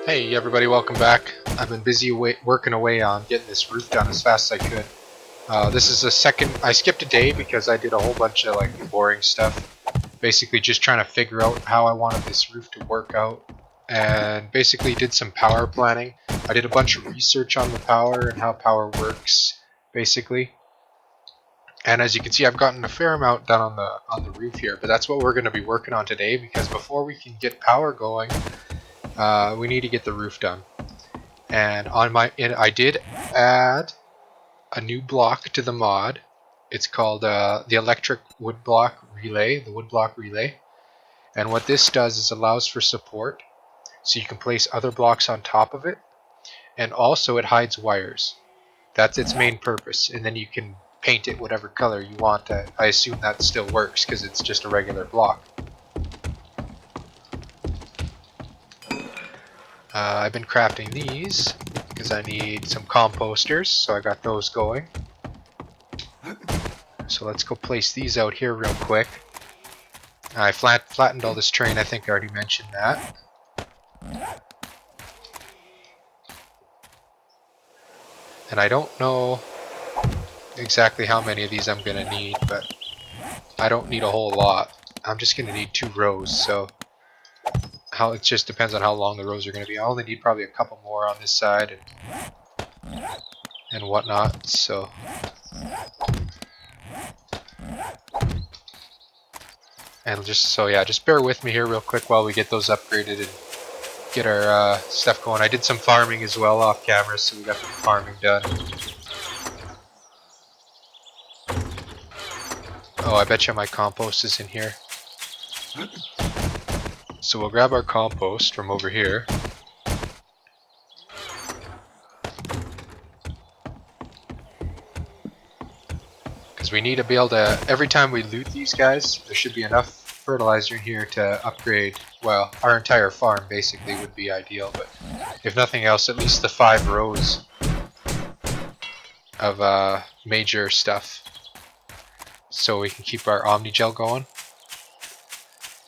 Hey everybody, welcome back. I've been busy working away on getting this roof done as fast as I could. This is the second. I skipped a day because I did a whole bunch of like boring stuff. Basically just trying to figure out how I wanted this roof to work out. And basically did some power planning. I did a bunch of research on the power and how power works, basically. And as you can see, I've gotten a fair amount done on the roof here, but that's what we're going to be working on today, because before we can get power going, we need to get the roof done. And I did add a new block to the mod. It's called the electric woodblock relay, the woodblock relay. And what this does is allows for support, so you can place other blocks on top of it, and also it hides wires. That's its main purpose. And then you can paint it whatever color you want. I assume that still works because it's just a regular block. I've been crafting these because I need some composters, so I got those going. So let's go place these out here real quick. I flattened all this terrain, I think I already mentioned that. And I don't know exactly how many of these I'm going to need, but I don't need a whole lot. I'm just going to need 2 rows, so it just depends on how long the rows are going to be. I only need probably a couple more on this side and whatnot, so... And just bear with me here real quick while we get those upgraded and get our stuff going. I did some farming as well off camera, so we got the farming done. Oh, I bet you my compost is in here. So we'll grab our compost from over here. Because we need to be able to, every time we loot these guys, there should be enough fertilizer in here to upgrade, well, our entire farm basically would be ideal, but if nothing else, at least the 5 rows of major stuff, so we can keep our Omnigel going.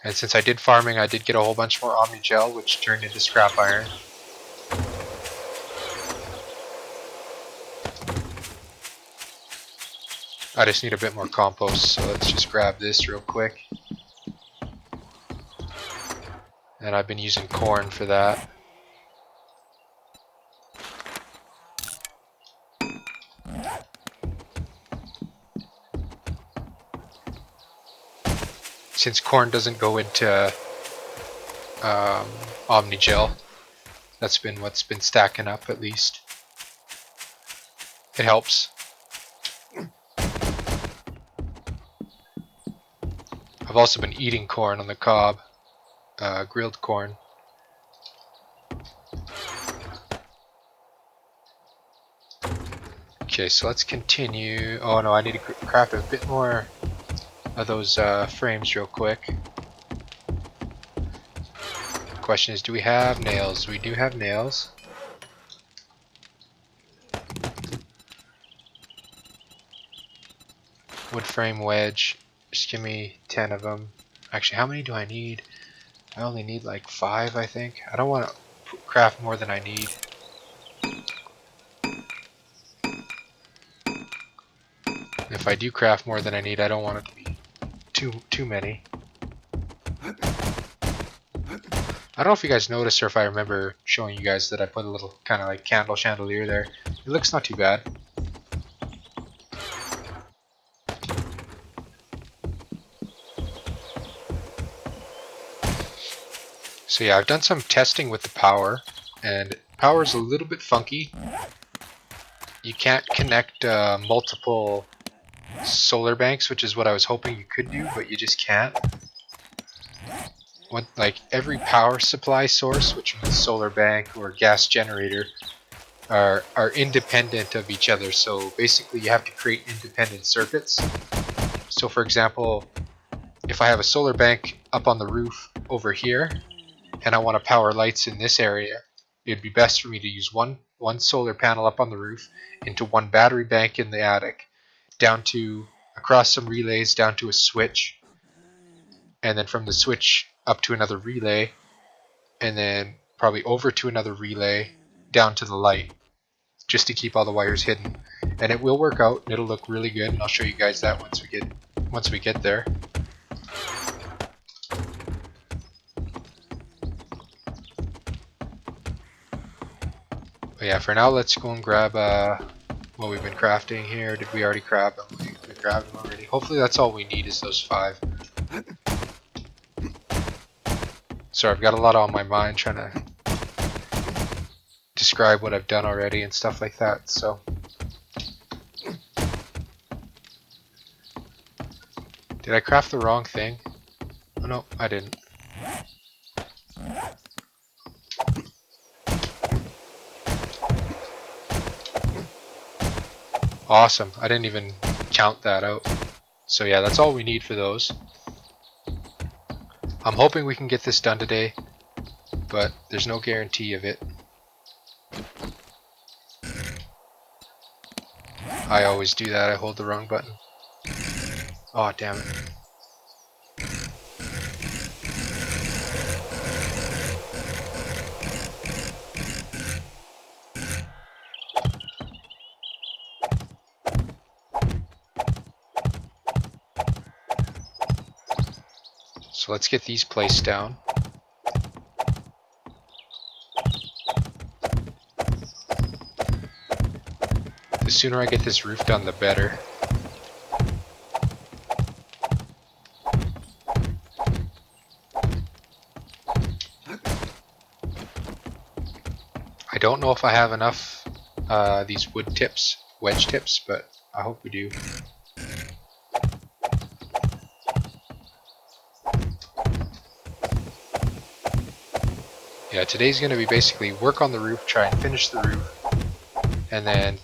And since I did farming, I did get a whole bunch more Omnigel, which turned into scrap iron. I just need a bit more compost, so let's just grab this real quick. And I've been using corn for that. Since corn doesn't go into Omnigel, that's been what's been stacking up, at least. It helps. I've also been eating corn on the cob, grilled corn. Okay, so let's continue. Oh no, I need to craft a bit more of those frames real quick. Question is, do we have nails? We do have nails. Wood frame wedge. Just give me 10 of them. Actually, how many do I need? I only need like 5, I think. I don't want to craft more than I need. If I do craft more than I need, I don't want it to be too many. I don't know if you guys noticed or if I remember showing you guys that I put a little kind of like candle chandelier there. It looks not too bad. So yeah, I've done some testing with the power, and power is a little bit funky. You can't connect multiple solar banks, which is what I was hoping you could do, but you just can't. Like every power supply source, which means solar bank or gas generator, are independent of each other. So basically you have to create independent circuits. So for example, if I have a solar bank up on the roof over here and I want to power lights in this area, it'd be best for me to use one solar panel up on the roof into one battery bank in the attic, down to across some relays down to a switch, and then from the switch up to another relay, and then probably over to another relay down to the light, just to keep all the wires hidden. And it will work out, and it'll look really good, and I'll show you guys that once we get there. But yeah, for now, let's go and grab what we've been crafting here. Did we already grab them? We grabbed them already. Hopefully that's all we need is those 5. Sorry, I've got a lot on my mind trying to describe what I've done already and stuff like that, so. Did I craft the wrong thing? Oh no, I didn't. Awesome, I didn't even count that out. So yeah, that's all we need for those. I'm hoping we can get this done today, but there's no guarantee of it. I always do that, I hold the wrong button. Oh, damn it. So let's get these placed down. The sooner I get this roof done, the better. I don't know if I have enough these wood tips, wedge tips, but I hope we do. Yeah, today's going to be basically work on the roof, try and finish the roof, and then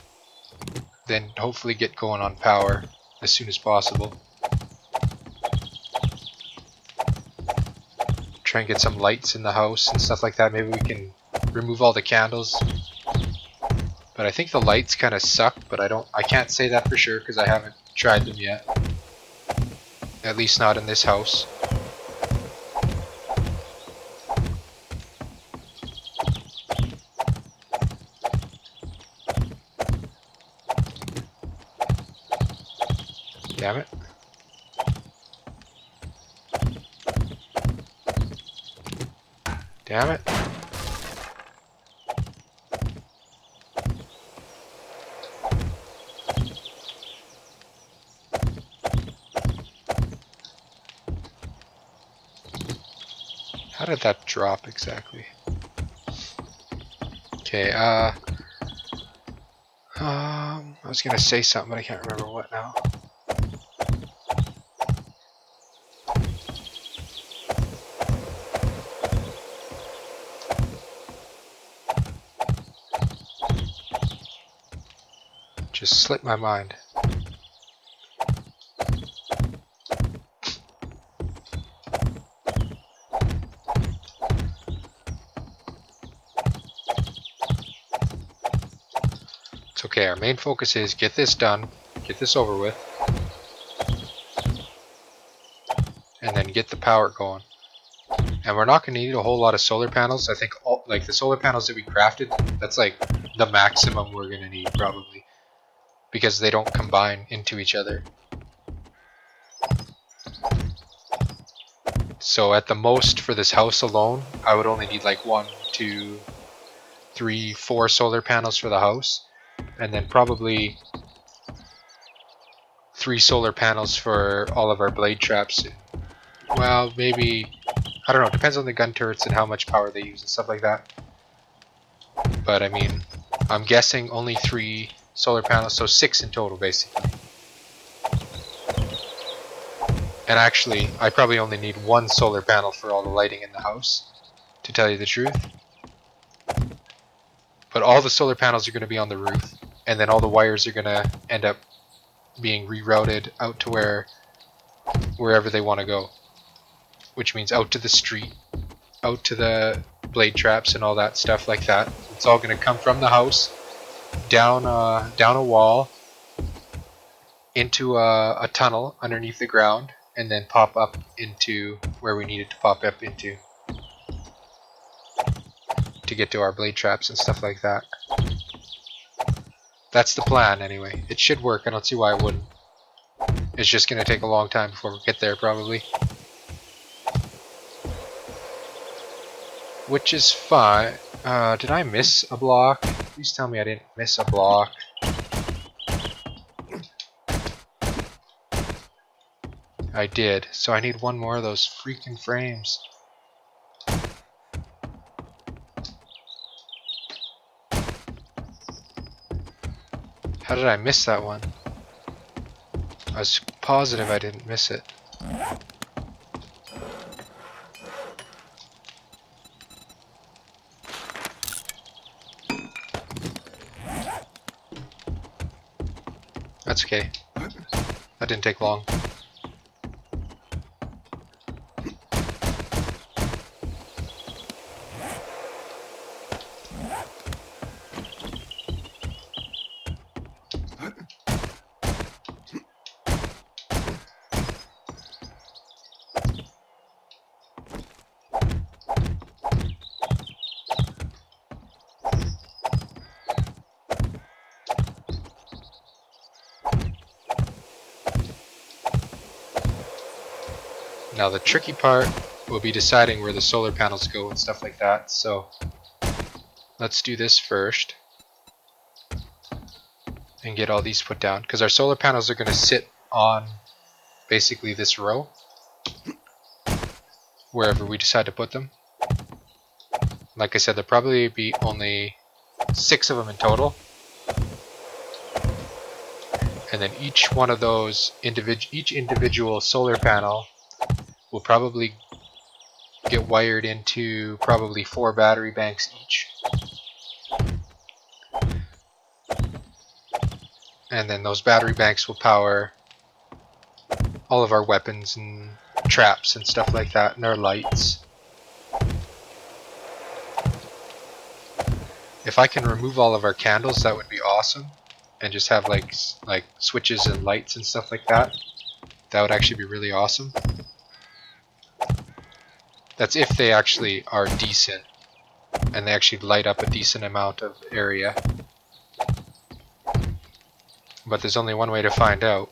hopefully get going on power as soon as possible. Try and get some lights in the house and stuff like that. Maybe we can remove all the candles. But I think the lights kind of suck, but I can't say that for sure because I haven't tried them yet. At least not in this house. Damn it. Damn it. How did that drop exactly? Okay, I was gonna say something, but I can't remember what now. Just slipped my mind. It's okay, our main focus is get this done, get this over with, and then get the power going. And we're not going to need a whole lot of solar panels. I think like the solar panels that we crafted, that's like the maximum we're going to need probably, because they don't combine into each other. So at the most for this house alone, I would only need like 1, 2, 3, 4 solar panels for the house, and then probably 3 solar panels for all of our blade traps. Well, maybe, I don't know, it depends on the gun turrets and how much power they use and stuff like that. But I mean, I'm guessing only 3 solar panels, so 6 in total basically. And actually, I probably only need 1 solar panel for all the lighting in the house, to tell you the truth. But all the solar panels are going to be on the roof, and then all the wires are going to end up being rerouted out to wherever they want to go. Which means out to the street, out to the blade traps and all that stuff like that. It's all going to come from the house, down a wall, into a tunnel underneath the ground, and then pop up into where we need it to pop up into. to get to our blade traps and stuff like that. That's the plan anyway. It should work. I don't see why it wouldn't. It's just going to take a long time before we get there probably. Which is fine. Did I miss a block? Please tell me I didn't miss a block. I did. So I need one more of those freaking frames. How did I miss that one? I was positive I didn't miss it. That's okay. That didn't take long. Now the tricky part will be deciding where the solar panels go and stuff like that, so let's do this first and get all these put down, because our solar panels are going to sit on basically this row wherever we decide to put them. Like I said, there'll probably be only 6 of them in total, and then each one of those individual solar panel will probably get wired into probably 4 battery banks each. And then those battery banks will power all of our weapons and traps and stuff like that, and our lights. If I can remove all of our candles, that would be awesome. And just have like switches and lights and stuff like that. That would actually be really awesome. That's if they actually are decent and they actually light up a decent amount of area. But there's only one way to find out.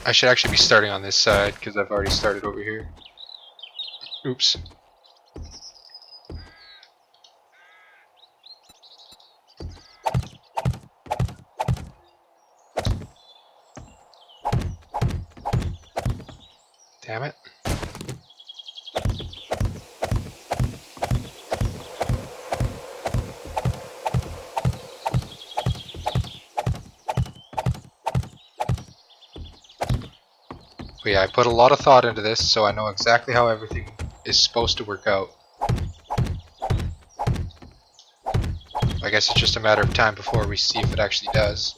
I should actually be starting on this side because I've already started over here. Oops. Damn it. But yeah, I put a lot of thought into this, so I know exactly how everything is supposed to work out. I guess it's just a matter of time before we see if it actually does.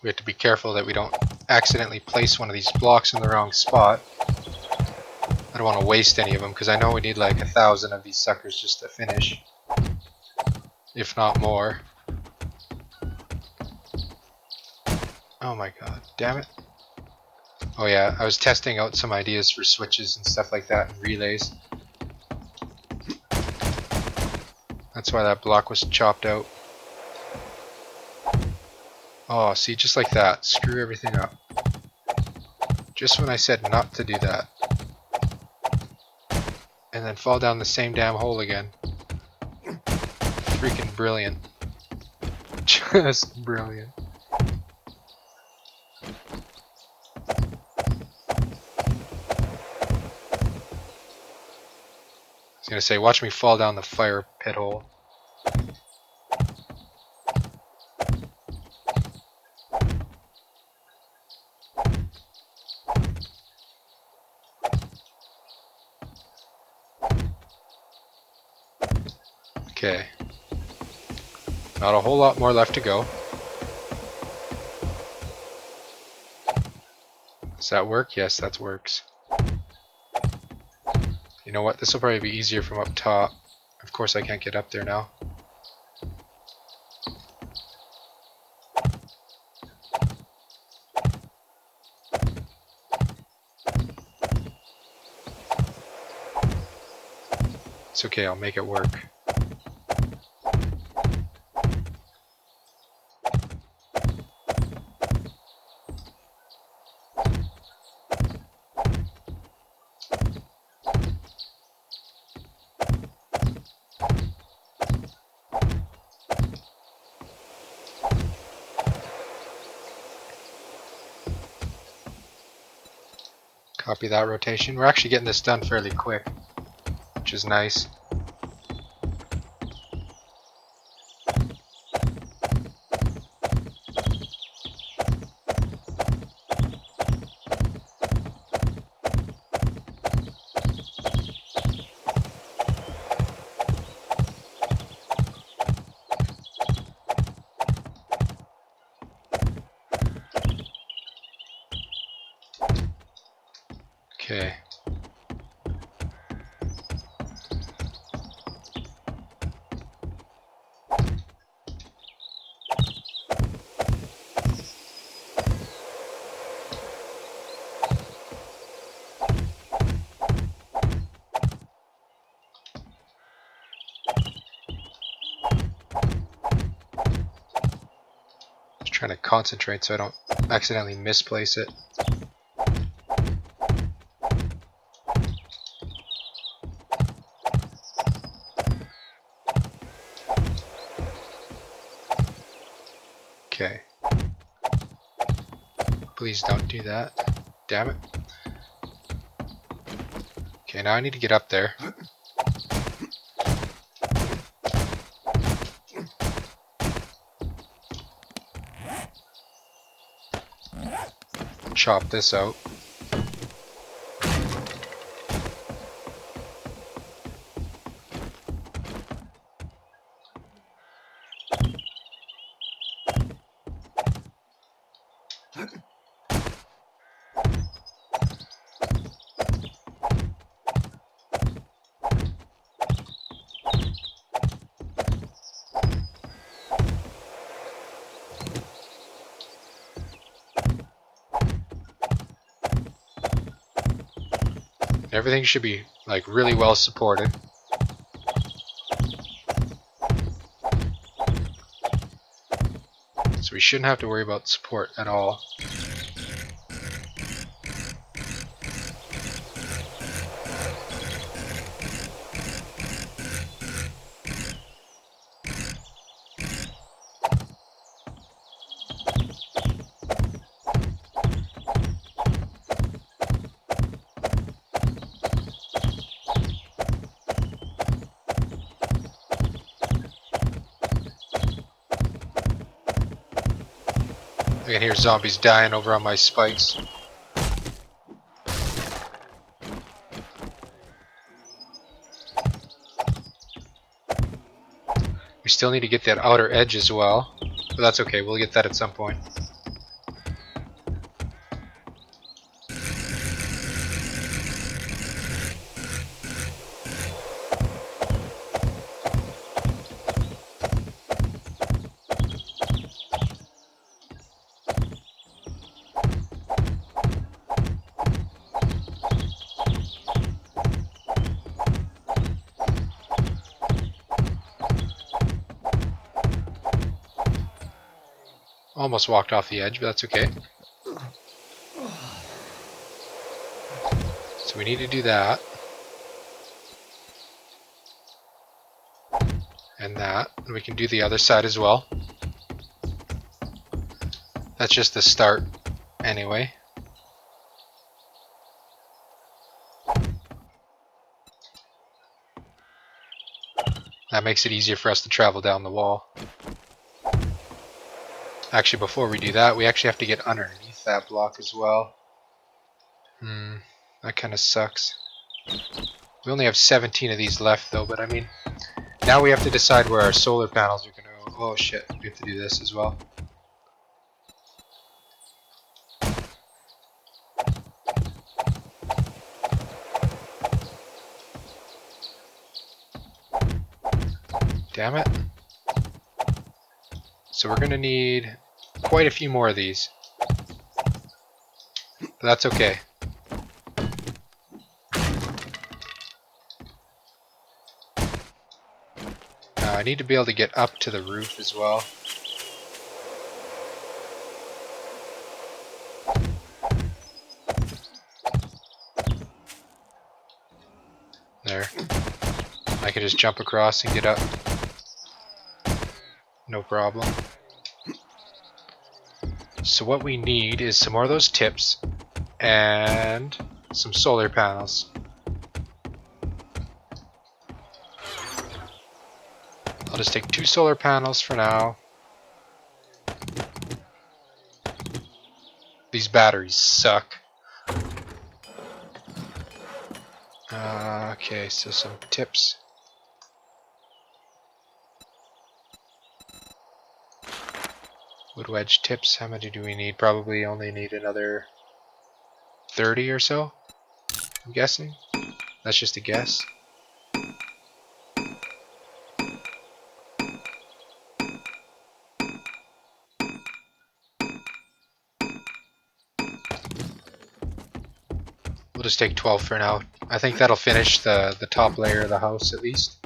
We have to be careful that we don't accidentally place one of these blocks in the wrong spot. I don't want to waste any of them because I know we need like 1,000 of these suckers just to finish, if not more. Oh my god, damn it. Oh yeah, I was testing out some ideas for switches and stuff like that and relays. That's why that block was chopped out. Oh, see, just like that. Screw everything up. Just when I said not to do that. And then fall down the same damn hole again. Freaking brilliant. Just brilliant. was gonna say, watch me fall down the fire pit hole. Okay. Not a whole lot more left to go. Does that work? Yes, that works. You know what? This will probably be easier from up top. Of course I can't get up there now. It's okay, I'll make it work. Copy that rotation. We're actually getting this done fairly quick, which is nice. Okay. Just trying to concentrate so I don't accidentally misplace it. Okay. Please don't do that. Damn it. Okay, now I need to get up there. Chop this out. Everything should be like really well supported. So we shouldn't have to worry about support at all. I can hear zombies dying over on my spikes. We still need to get that outer edge as well, but that's okay, we'll get that at some point. Almost walked off the edge, but that's okay. So we need to do that. And that. And we can do the other side as well. That's just the start anyway. That makes it easier for us to travel down the wall. Actually, before we do that, we actually have to get underneath that block as well. That kind of sucks. We only have 17 of these left though, but I mean, now we have to decide where our solar panels are going to... Oh shit, we have to do this as well. Damn it. So we're going to need quite a few more of these. But that's okay. I need to be able to get up to the roof as well. There. I can just jump across and get up. No problem. So what we need is some more of those tips and some solar panels. I'll just take 2 solar panels for now. These batteries suck. Okay, so some tips. Wood wedge tips, how many do we need? Probably only need another 30 or so, I'm guessing. That's just a guess. We'll just take 12 for now. I think that'll finish the top layer of the house at least.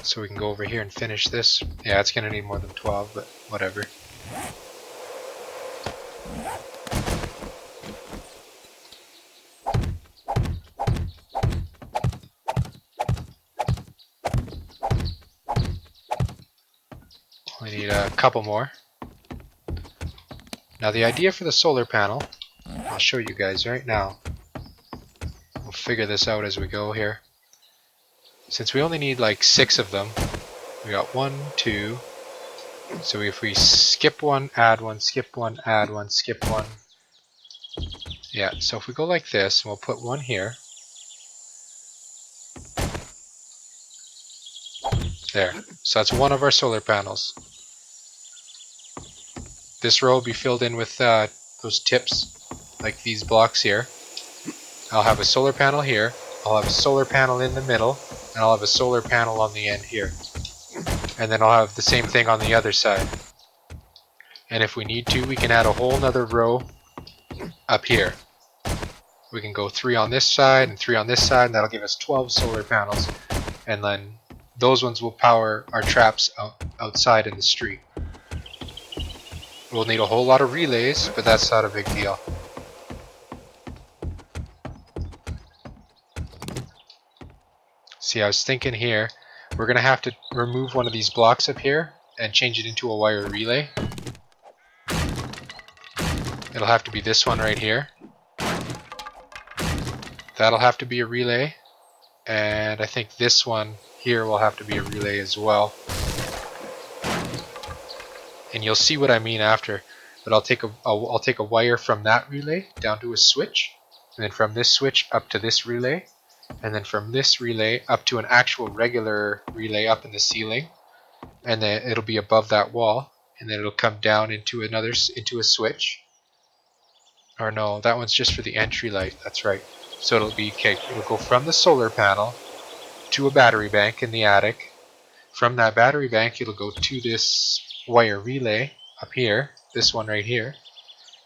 So we can go over here and finish this. Yeah, it's gonna need more than 12, but whatever. We need a couple more. Now the idea for the solar panel, I'll show you guys right now. We'll figure this out as we go here. Since we only need like 6 of them, we got 1, 2. So if we skip one, add one, skip one, add one, skip one. Yeah, so if we go like this, we'll put one here. There. So that's one of our solar panels. This row will be filled in with those tips, like these blocks here. I'll have a solar panel here. I'll have a solar panel in the middle, and I'll have a solar panel on the end here. And then I'll have the same thing on the other side. And if we need to, we can add a whole nother row up here. We can go 3 on this side and 3 on this side, and that'll give us 12 solar panels. And then those ones will power our traps outside in the street. We'll need a whole lot of relays, but that's not a big deal. See, I was thinking here, we're going to have to remove one of these blocks up here and change it into a wire relay. It'll have to be this one right here. That'll have to be a relay. And I think this one here will have to be a relay as well. And you'll see what I mean after. But I'll take a wire from that relay down to a switch, and then from this switch up to this relay, and then from this relay up to an actual regular relay up in the ceiling, and then it'll be above that wall, and then it'll come down into a switch. Or no, that one's just for the entry light. That's right. So it'll go from the solar panel to a battery bank in the attic. From that battery bank, it'll go to this wire relay up here, this one right here.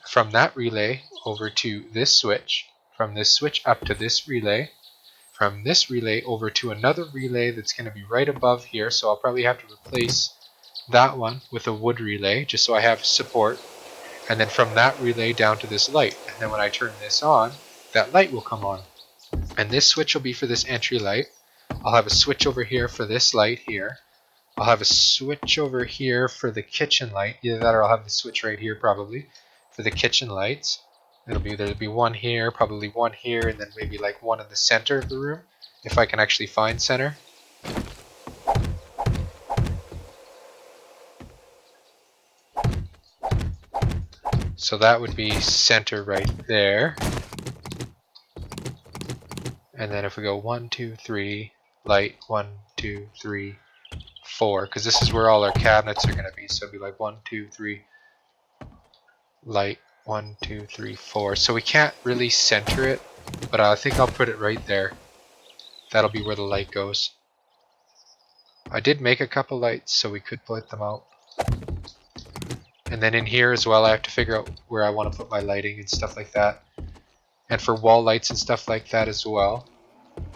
From that relay over to this switch. From this switch up to this relay. From this relay over to another relay that's going to be right above here, so I'll probably have to replace that one with a wood relay just so I have support. And then from that relay down to this light. And then when I turn this on, that light will come on. And this switch will be for this entry light. I'll have a switch over here for this light here. I'll have a switch over here for the kitchen light. Either that or I'll have the switch right here probably for the kitchen lights. There'll be one here, probably one here, and then maybe like one in the center of the room, if I can actually find center. So that would be center right there. And then if we go 1, 2, 3, light, 1, 2, 3, 4, because this is where all our cabinets are going to be. So it'd be like 1, 2, 3, light, 1, 2, 3, 4. So we can't really center it, but I think I'll put it right there. That'll be where the light goes. I did make a couple lights, so we could put them out. And then in here as well, I have to figure out where I want to put my lighting and stuff like that. And for wall lights and stuff like that as well.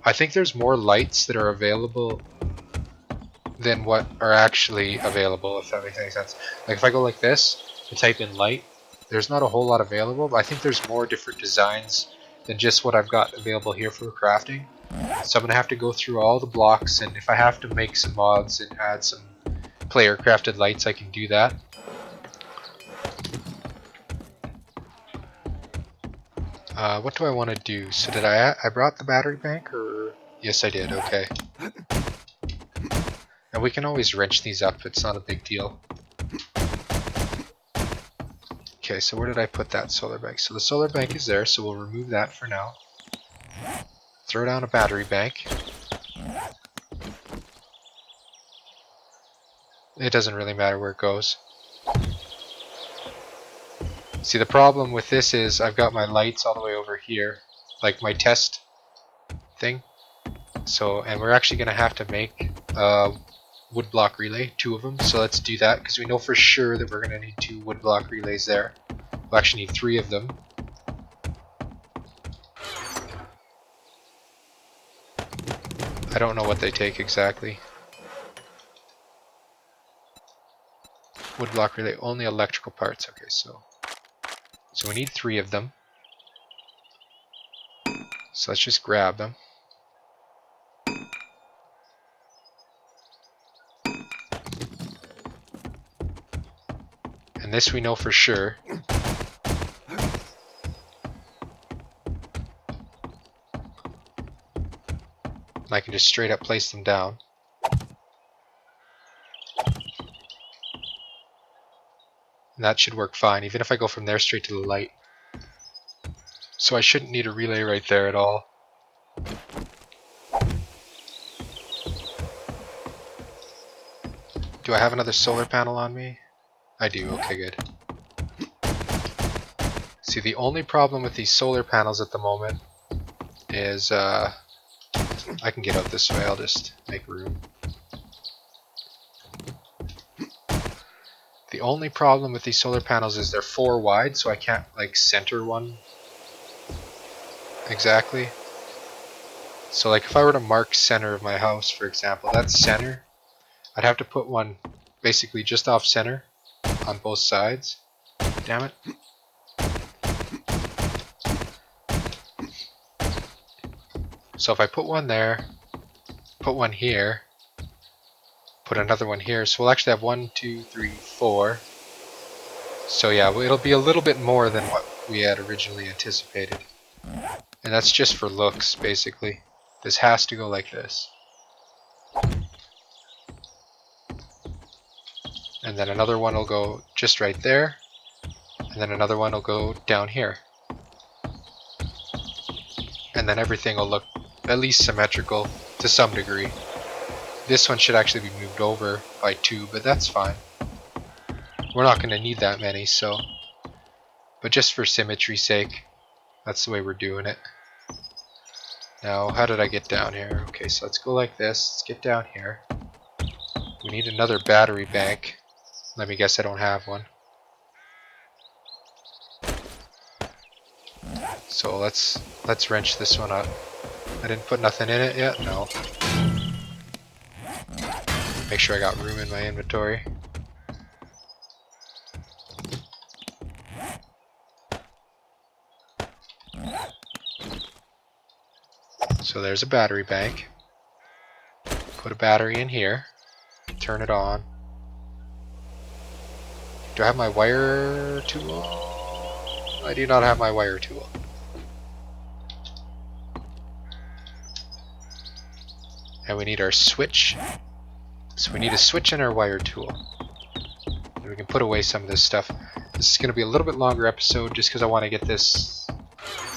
I think there's more lights that are available than what are actually available, if that makes any sense. Like if I go like this and type in light, there's not a whole lot available, but I think there's more different designs than just what I've got available here for crafting. So I'm going to have to go through all the blocks, and if I have to make some mods and add some player crafted lights, I can do that. What do I want to do? So did I brought the battery bank, or yes I did, okay. And we can always wrench these up, it's not a big deal. Okay, so where did I put that solar bank? So the solar bank is there, so we'll remove that for now. Throw down a battery bank. It doesn't really matter where it goes. See, the problem with this is I've got my lights all the way over here, like my test thing. So, and we're actually going to have to make a wood block relay, 2 of them. So let's do that, because we know for sure that we're going to need 2 wood block relays there. We'll actually need 3 of them. I don't know what they take exactly. Wood block relay, only electrical parts. Okay, so we need 3 of them. So let's just grab them. And this we know for sure. And I can just straight up place them down. And that should work fine, even if I go from there straight to the light. So I shouldn't need a relay right there at all. Do I have another solar panel on me? I do, okay, good. See, the only problem with these solar panels at the moment is, I can get out this way, I'll just make room. The only problem with these solar panels is they're 4 wide, so I can't, like, center one exactly. So, like, if I were to mark center of my house, for example, that's center. I'd have to put one basically just off center on both sides. Damn it. So if I put one there, put one here, put another one here, so we'll actually have 1, 2, 3, 4. So yeah, it'll be a little bit more than what we had originally anticipated. And that's just for looks, basically. This has to go like this. And then another one will go just right there. And then another one will go down here. And then everything will look at least symmetrical to some degree. This one should actually be moved over by 2, but that's fine. We're not going to need that many, so... But just for symmetry's sake, that's the way we're doing it. Now, how did I get down here? Okay, so let's go like this. Let's get down here. We need another battery bank. Let me guess I don't have one. So let's wrench this one up. I didn't put nothing in it yet? No. Make sure I got room in my inventory. So there's a battery bank. Put a battery in here. Turn it on. Do I have my wire tool? I do not have my wire tool. And we need our switch. So we need a switch and our wire tool. And we can put away some of this stuff. This is going to be a little bit longer episode just because I want to get this,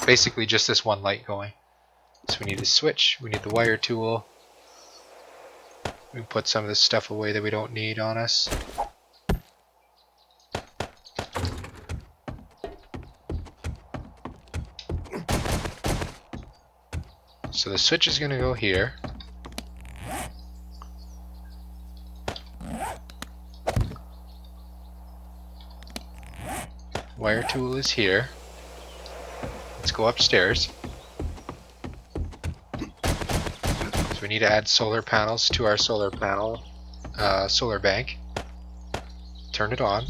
basically just this one light going. So we need a switch, we need the wire tool. We can put some of this stuff away that we don't need on us. So the switch is going to go here. Wire tool is here. Let's go upstairs. So we need to add solar panels to our solar panel, solar bank. Turn it on.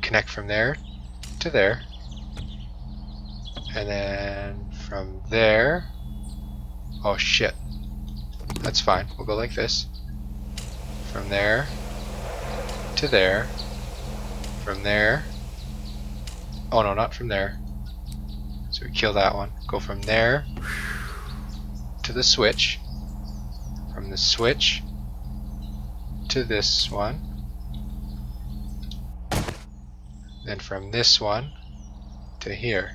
Connect from there to there. And then from there, oh shit, that's fine, we'll go like this. From there to there. From there, oh no, not from there, so we kill that one. Go from there to the switch, from the switch to this one, then from this one to here,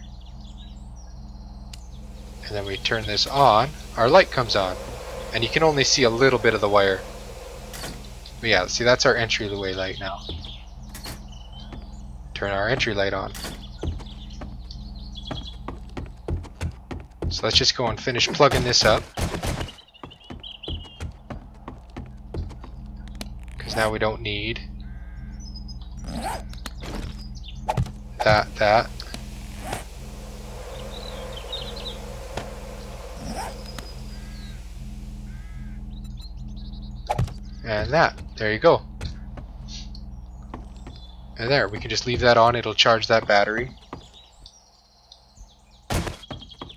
and then we turn this on, our light comes on, and you can only see a little bit of the wire. But yeah, see, that's our entryway light now. Turn our entry light on. So let's just go and finish plugging this up, because now we don't need that. And that. There you go. And there, we can just leave that on, it'll charge that battery.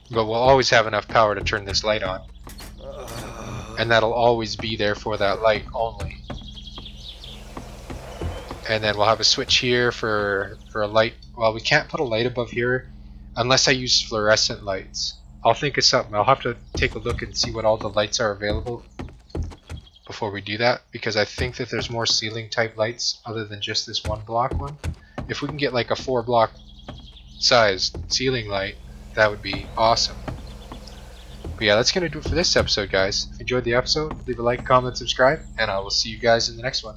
But we'll always have enough power to turn this light on. And that'll always be there for that light only. And then we'll have a switch here for a light. Well, we can't put a light above here unless I use fluorescent lights. I'll think of something. I'll have to take a look and see what all the lights are available before we do that, because I think that there's more ceiling type lights other than just this one block one. If we can get like a 4 block size ceiling light, that would be awesome. But yeah, that's gonna do it for this episode, guys. If you enjoyed the episode, leave a like, comment, subscribe, and I will see you guys in the next one.